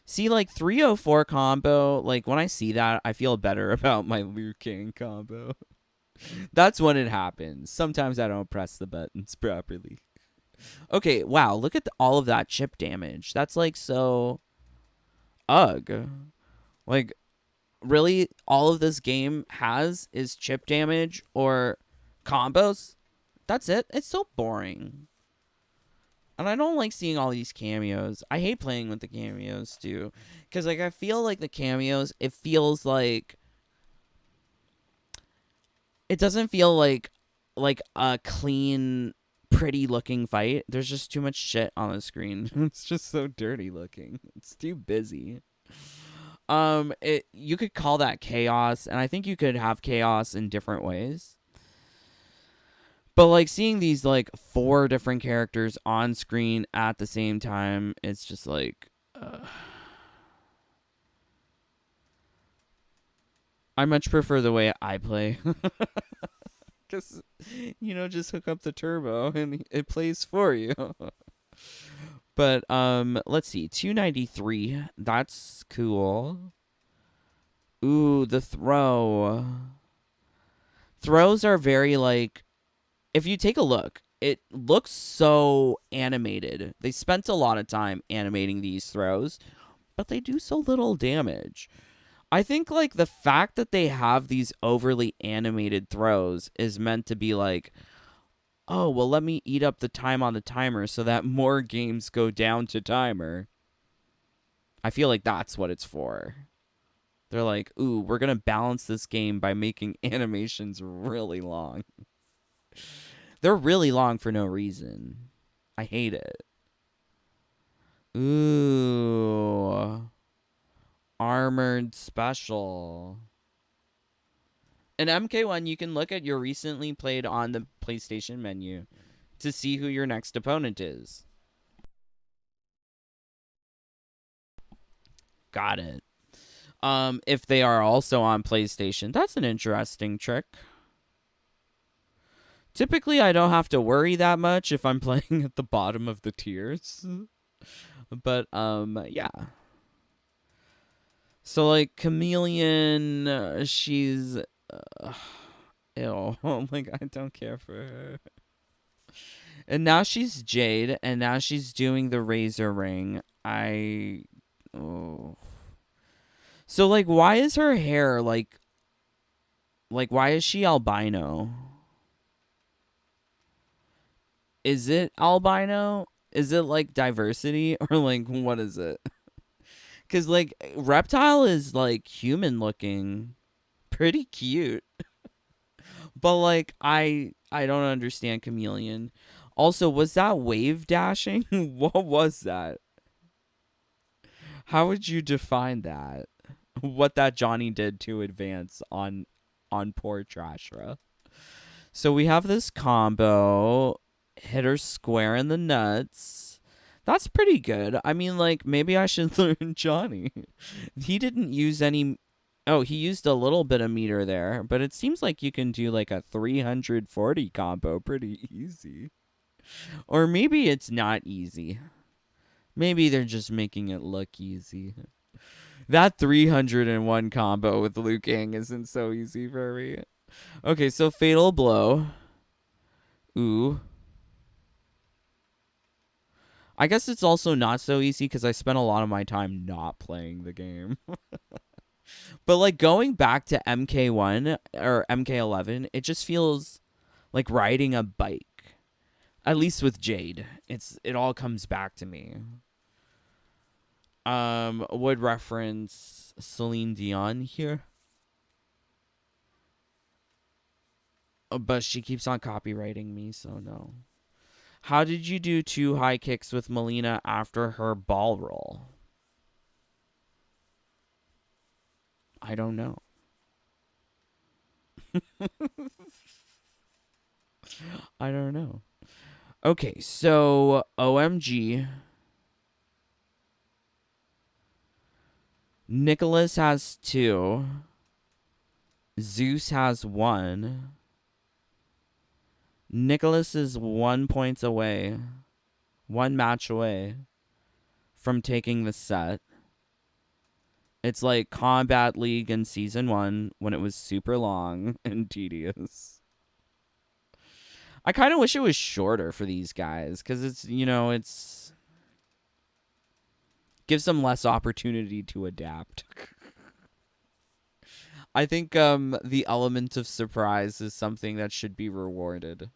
See, like, 304 combo, like, when I see that, I feel better about my Liu Kang combo. That's when it happens. Sometimes I don't press the buttons properly. Okay, wow, look at all of that chip damage. That's, like, so... Ugh. Like, really, all of this game has is chip damage or combos? That's it? It's so boring. And I don't like seeing all these cameos. I hate playing with the cameos, too. Because, like, I feel like the cameos, it feels like... It doesn't feel like a clean, pretty-looking fight. There's just too much shit on the screen. It's just so dirty-looking. It's too busy. You could call that chaos, and I think you could have chaos in different ways. But, like, seeing these, like, 4 different characters on screen at the same time, it's just, like... I much prefer the way I play. Because, you know, just hook up the turbo and it plays for you. But, let's see. 293. That's cool. Ooh, the throw. Throws are very, like... If you take a look, it looks so animated. They spent a lot of time animating these throws, but they do so little damage. I think, like, the fact that they have these overly animated throws is meant to be like, oh, well, let me eat up the time on the timer so that more games go down to timer. I feel like that's what it's for. They're like, ooh, we're going to balance this game by making animations really long. They're really long for no reason. I hate it. Ooh. Armored special. In MK1, you can look at your recently played on the PlayStation menu to see who your next opponent is. Got it. If they are also on PlayStation, that's an interesting trick. Typically, I don't have to worry that much if I'm playing at the bottom of the tiers. But, yeah. So, like, Chameleon, she's... ew. Like, I don't care for her. And now she's Jade, and now she's doing the Razor Ring. Oh. So, like, why is her hair, like, why is she albino? Is it albino? Is it, like, diversity? Or, like, what is it? Because, like, Reptile is, like, human-looking. Pretty cute. But, like, I don't understand Chameleon. Also, was that wave dashing? What was that? How would you define that? What that Johnny did to advance on poor Trashra. So we have this combo, hit her square in the nuts. That's pretty good. I mean, like, maybe I should learn Johnny. He didn't use any... Oh, he used a little bit of meter there, but it seems like you can do like a 340 combo pretty easy. Or maybe it's not easy. Maybe they're just making it look easy. That 301 combo with Liu Kang isn't so easy for me. Okay, so Fatal Blow. Ooh. I guess it's also not so easy because I spent a lot of my time not playing the game. But like going back to MK1 or MK11, it just feels like riding a bike. At least with Jade. It all comes back to me. Would reference Celine Dion here. But she keeps on copywriting me, so no. How did you do 2 high kicks with Melina after her ball roll? I don't know. I don't know. Okay, so OMG. Nicholas has 2. Zeus has 1. Nicholas is 1 point away. 1 match away from taking the set. It's like Combat League in Season 1 when it was super long and tedious. I kind of wish it was shorter for these guys because it's, you know, it's... gives them less opportunity to adapt. I think the element of surprise is something that should be rewarded.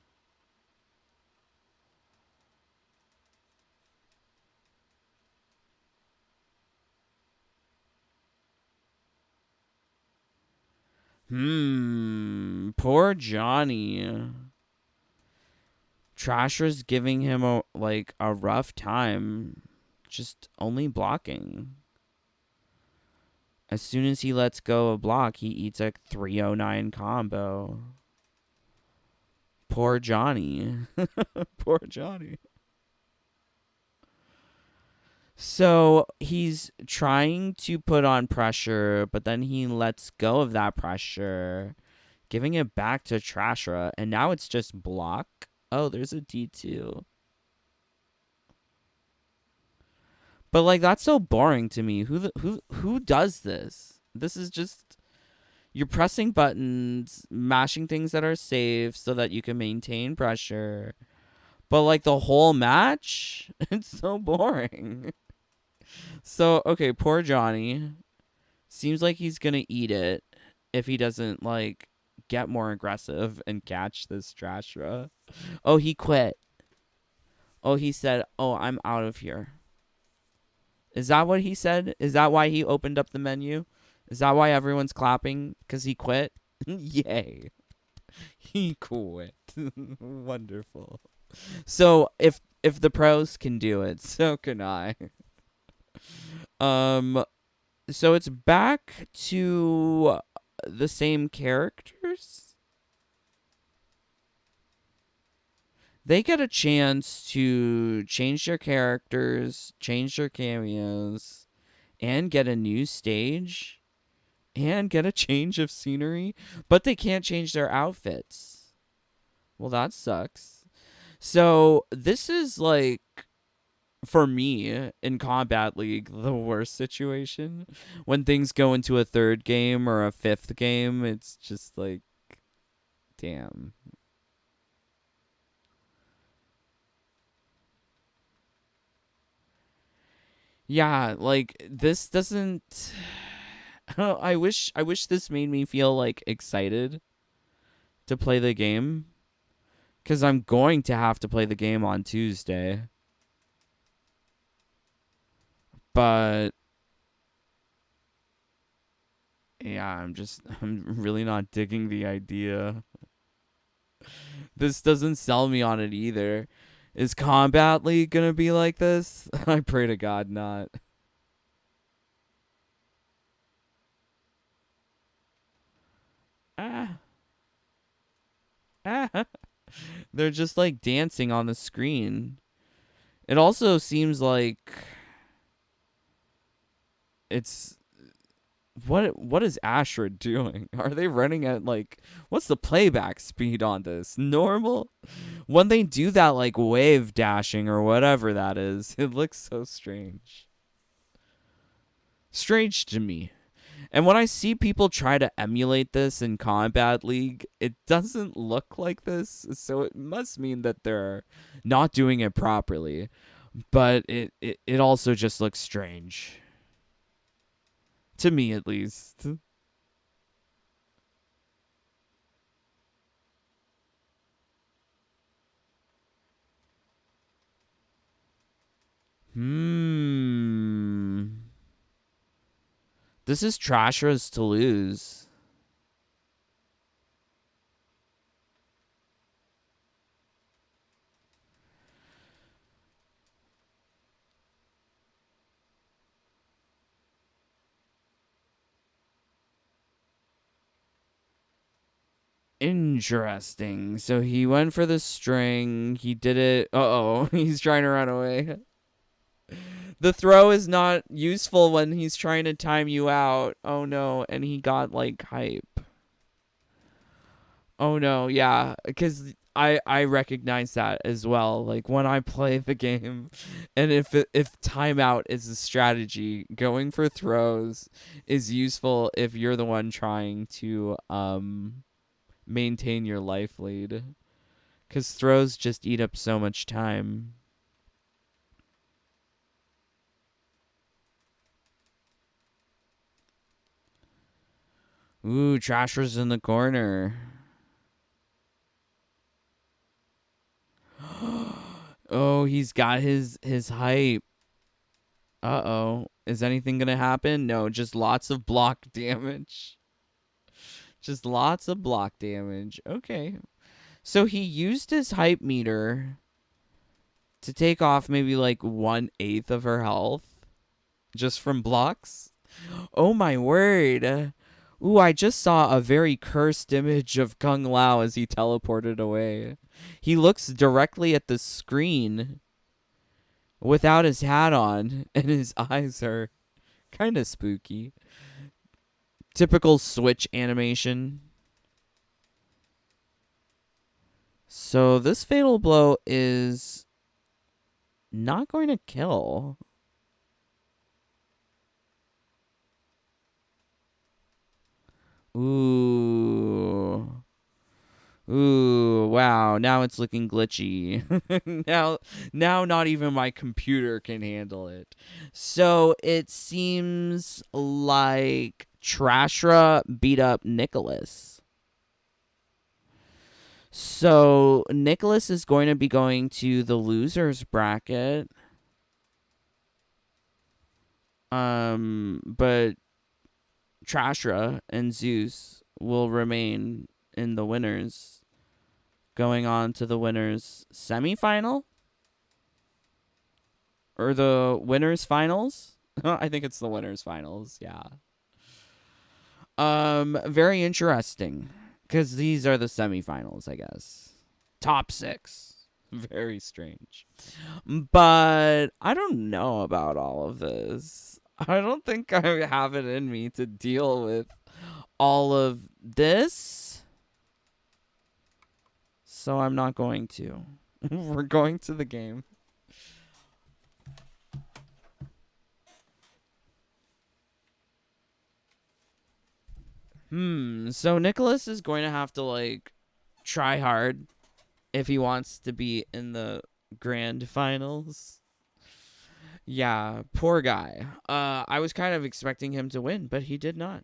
Poor Johnny. Trasher's giving him a rough time. Just only blocking. As soon as he lets go of block, he eats a 309 combo. Poor Johnny. Poor Johnny. So he's trying to put on pressure, but then he lets go of that pressure, giving it back to Trashra, and now it's just block. Oh, there's a D2. But like that's so boring to me. Who does this? This is just you're pressing buttons, mashing things that are safe so that you can maintain pressure. But like the whole match, it's so boring. So, okay, poor Johnny. Seems like he's going to eat it if he doesn't like get more aggressive and catch this Trashra. Oh, he quit. Oh, he said, "Oh, I'm out of here." Is that what he said? Is that why he opened up the menu? Is that why everyone's clapping? Because he quit? Yay. He quit. Wonderful. So if the pros can do it, so can I. So it's back to the same characters. They get a chance to change their characters, change their cameos, and get a new stage, and get a change of scenery, but they can't change their outfits. Well, that sucks. So this is like, for me, in Combat League, the worst situation. When things go into a 3rd game or a 5th game, it's just like, damn. Yeah, like this doesn't I wish this made me feel like excited to play the game, cuz I'm going to have to play the game on Tuesday. But yeah, I'm really not digging the idea. This doesn't sell me on it either. Is Combat League gonna be like this? I pray to God not. Ah. Ah. They're just like dancing on the screen. It also seems like it's what is Ashra doing? Are they running at like what's the playback speed on this? Normal? When they do that like wave dashing or whatever that is, it looks so strange. Strange to me. And when I see people try to emulate this in Combat League, it doesn't look like this, so it must mean that they're not doing it properly. But it also just looks strange. To me, at least. This is Trashra's to lose. Interesting. So he went for the string. He did it. Uh-oh. He's trying to run away. The throw is not useful when he's trying to time you out. Oh, no. And he got, like, hype. Oh, no. Yeah. Because I recognize that as well. Like, when I play the game, and if timeout is a strategy, going for throws is useful if you're the one trying to, maintain your life lead, because throws just eat up so much time. Ooh, Trasher's in the corner. Oh, he's got his hype. Uh-oh. Is anything gonna happen? No, just lots of block damage. Just lots of block damage. Okay. So he used his hype meter to take off maybe like 1/8 of her health just from blocks. Oh my word. Ooh, I just saw a very cursed image of Kung Lao as he teleported away. He looks directly at the screen without his hat on, and his eyes are kind of spooky. Typical Switch animation. So this Fatal Blow is not going to kill. Ooh. Ooh, wow. Now it's looking glitchy. now not even my computer can handle it. So it seems like Trashra beat up Nicholas. So Nicholas is going to be going to the losers bracket. But Trashra and Zeus will remain in the winners, going on to the winners semifinal or the winners finals. I think it's the winners finals. Yeah. Very interesting, because these are the semifinals, I guess. Top 6. Very strange. But I don't know about all of this. I don't think I have it in me to deal with all of this. So I'm not going to. We're going to the game. So Nicholas is going to have to, like, try hard if he wants to be in the grand finals. Yeah, poor guy. I was kind of expecting him to win, but he did not.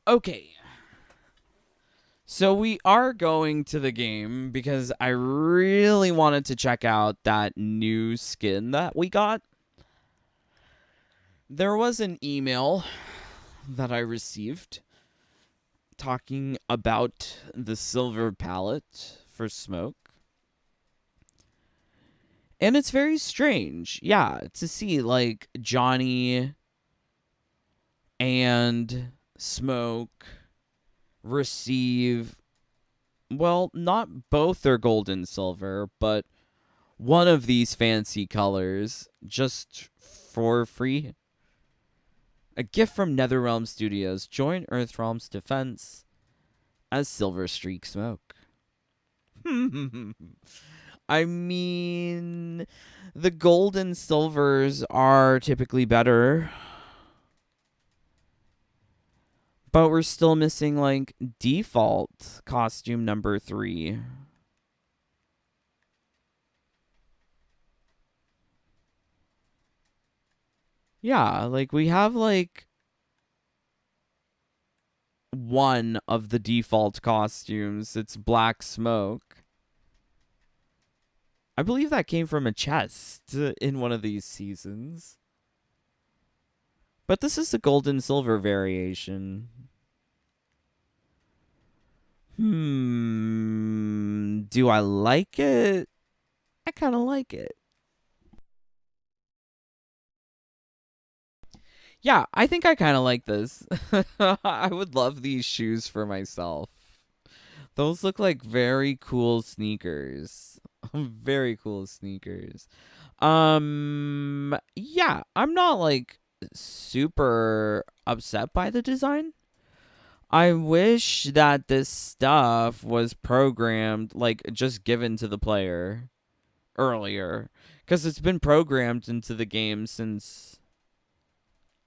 Okay. So we are going to the game because I really wanted to check out that new skin that we got. There was an email that I received talking about the silver palette for Smoke. And it's very strange, yeah, to see, like, Johnny and Smoke receive, well, not both their gold and silver, but one of these fancy colors just for free. A gift from NetherRealm Studios. Join Earthrealm's defense as Silver Streak Smoke. I mean, the gold and silvers are typically better. But we're still missing, like, default costume number 3. Yeah, like, we have, like, one of the default costumes. It's Black Smoke. I believe that came from a chest in one of these seasons. But this is the gold and silver variation. Do I like it? I kind of like it. Yeah, I think I kind of like this. I would love these shoes for myself. Those look like very cool sneakers. Very cool sneakers. Yeah, I'm not like super upset by the design. I wish that this stuff was programmed, like, just given to the player earlier. Because it's been programmed into the game since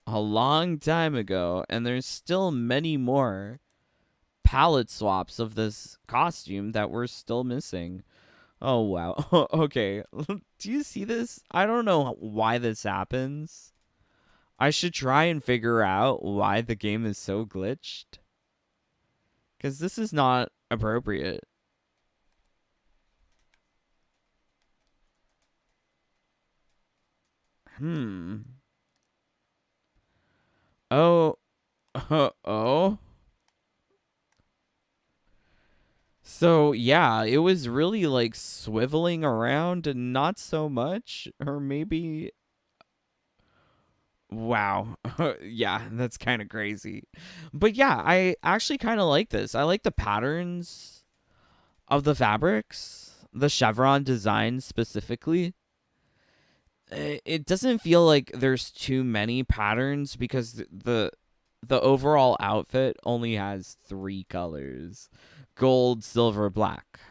a long time ago. And there's still many more palette swaps of this costume that we're still missing. Oh, wow. Okay. Do you see this? I don't know why this happens. I should try and figure out why the game is so glitched. Because this is not appropriate. Oh. Oh. So, yeah, it was really, like, swiveling around and not so much. Or maybe... Wow. Yeah, that's kind of crazy. But yeah, I actually kind of like this. I like the patterns of the fabrics, the chevron design specifically. It doesn't feel like there's too many patterns because the overall outfit only has 3 colors: gold, silver, black.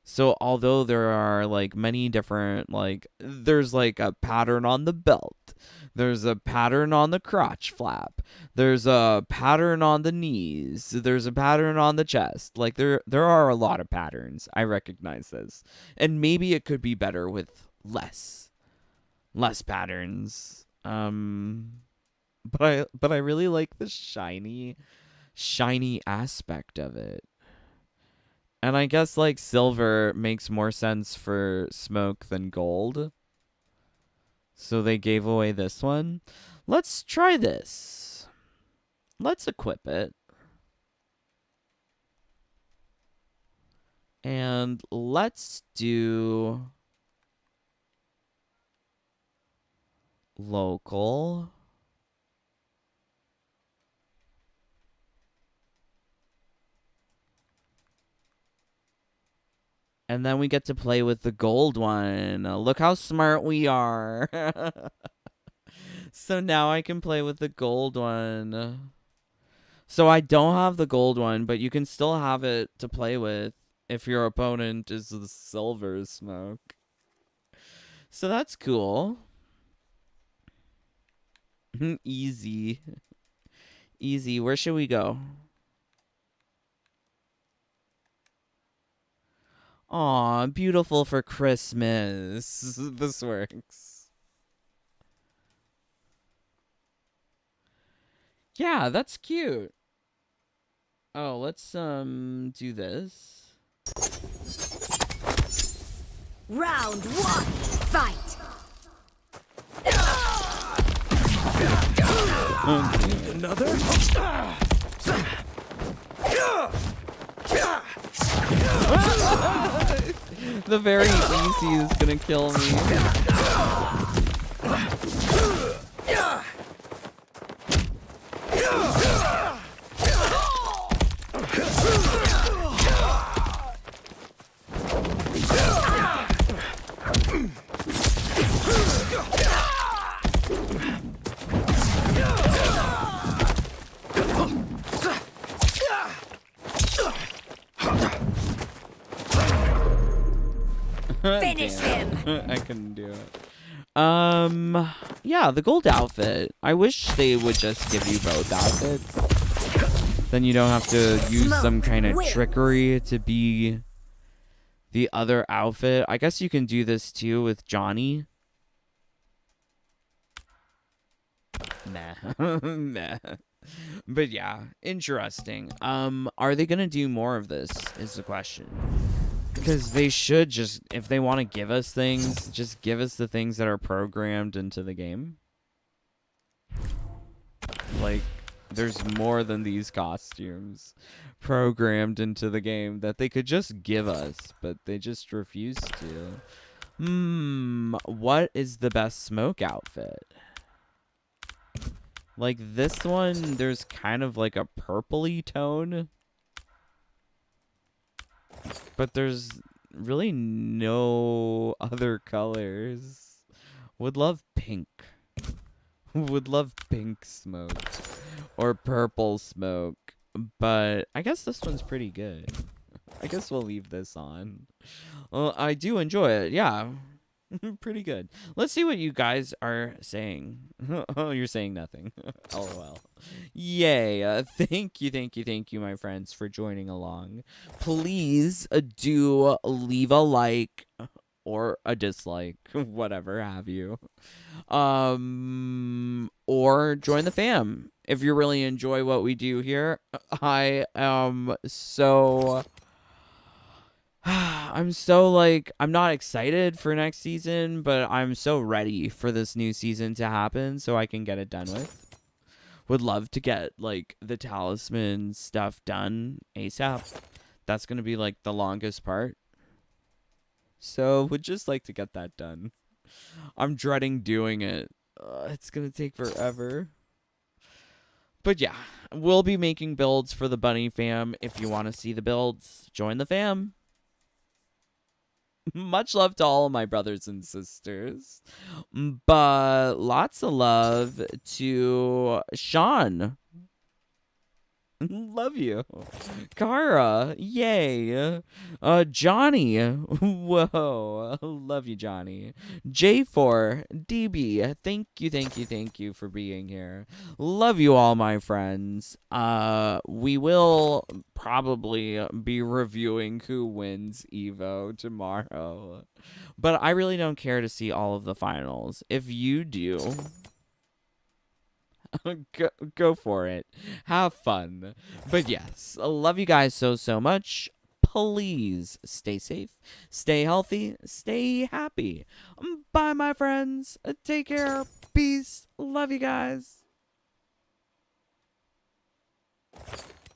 So although there are, like, many different, like, there's, like, a pattern on the belt. There's a pattern on the crotch flap. There's a pattern on the knees. There's a pattern on the chest. Like, there are a lot of patterns. I recognize this. And maybe it could be better with less patterns. But I really like the shiny aspect of it. And I guess, like, silver makes more sense for Smoke than gold. So they gave away this one. Let's try this. Let's equip it. And let's do local. And then we get to play with the gold one. Look how smart we are. So now I can play with the gold one. So I don't have the gold one, but you can still have it to play with if your opponent is the silver Smoke. So that's cool. Easy. Easy. Where should we go? Aw, beautiful for Christmas. This works. Yeah, that's cute. Oh, let's do this. Round 1, fight. Another? The very easy is gonna kill me. Finish him. I couldn't do it. Yeah, the gold outfit. I wish they would just give you both outfits. Then you don't have to use some kind of trickery to be the other outfit. I guess you can do this too with Johnny. Nah. Nah. But yeah, interesting. Are they gonna do more of this is the question. Because they should just, if they want to give us things, just give us the things that are programmed into the game. Like, there's more than these costumes programmed into the game that they could just give us, but they just refuse to. What is the best smoke outfit? Like this one, there's kind of like a purpley tone. But there's really no other colors. Would love pink. Would love pink smoke. Or purple smoke. But I guess this one's pretty good. I guess we'll leave this on. Well, I do enjoy it. Yeah. Pretty good. Let's see what you guys are saying. Oh, you're saying nothing. LOL. Yay. Thank you, my friends, for joining along. Please do leave a like or a dislike, whatever have you. Or join the fam if you really enjoy what we do here. I am so... I'm so, like, I'm not excited for next season, but I'm so ready for this new season to happen so I can get it done with. Would love to get, like, the talisman stuff done ASAP. That's going to be, like, the longest part. So, would just like to get that done. I'm dreading doing it. It's going to take forever. But yeah, we'll be making builds for the Bunny fam. If you want to see the builds, join the fam. Much love to all of my brothers and sisters. But lots of love to Sean. Love you. Kara, yay. Johnny, whoa. Love you, Johnny. J4, DB, thank you for being here. Love you all, my friends. We will probably be reviewing who wins EVO tomorrow. But I really don't care to see all of the finals. If you do... Go for it. Have fun. But yes, I love you guys so much. Please stay safe, stay healthy, stay happy. Bye, my friends. Take care. Peace. Love you guys.